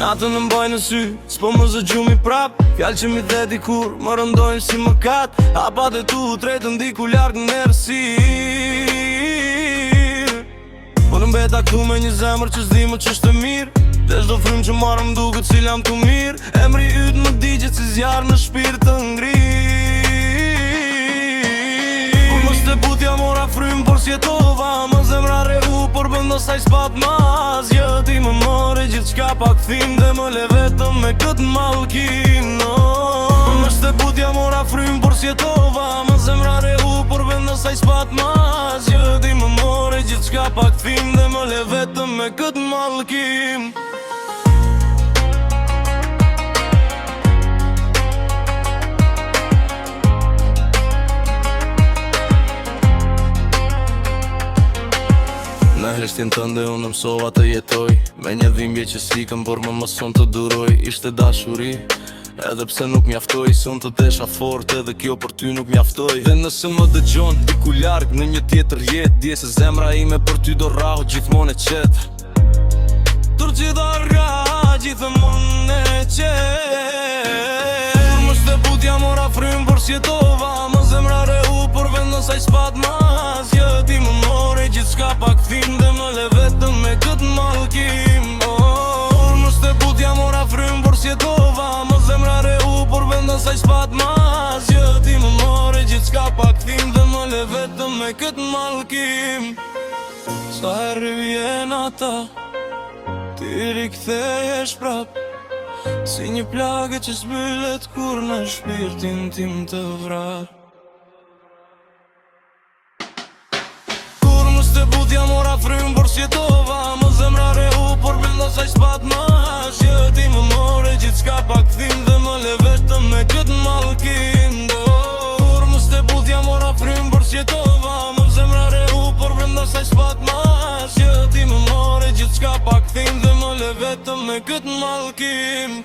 Natën në mbaj në sy, s'po më zë gjumi prap. Fjallë që mi dhe dikur, më rëndojnë si më kat. Hapa dhe tu tretë ndiku largë në erësir. Po në mbeta këtu me një zemër që s'di më që shtë mirë. Dhe shdo frim që marrë m'duket si lam të mirë. Emri ytë më digjet si zjarë në shpirë të ngrirë. Kur më shteputja mora frim, por s'jetova. Më zemra rehu, por bëndosaj s'pat mas. Ti më more gjithë qka pa këthim dhe më le vetëm me këtë malkin. Më shteputja mora frim, por s'jetova. Më zemra rehu, por bëndosaj s'pat mas. Ti më more gjithë qka pa këthim dhe më le vetëm me këtë malkin. Në heshtjen tënde unë mësova të jetoj. Me një dhimbje që sikëm, por më mëson të duroj. Ishte dashuri, edhe pse nuk mjaftoj. Son të desha fort, edhe kjo për ty nuk mjaftoj. Dhe nëse më dëgjon, diku larg në një tjetër jet, dje se zemra ime për ty do rrahu gjithmon e qet. Tur që do rrahu gjithmon e qet. Kur më shteputja mora frim, por s'jetova. Më zemra rehu, por vendosaj s'pat mas. Ti më more gjithë shka pa këthim dhe më le vetëm me këtë malkim. Më shteputja mora frim, por s'jetova. Më zemra rehu, por vendosaj s'pat mas. Ti më more gjithë shka pa këthim dhe më le vetëm me këtë malkim. Sa herë vjen ata, ti rikthejesh prap. Si një plagë që s'byllet kur në shpirtin tim të vrap. Shteputja mora frim, por s'jetova. Më zemra rehu, por vendosaj s'pat mas. Ti më more gjithë qka pa këthim dhe më le vetëm me këtë malkin. Më shteputja mora frim, por s'jetova. Më zemra rehu, por vendosaj s'pat mas. Ti më more gjithë qka pa këthim dhe më le vetëm me këtë malkin.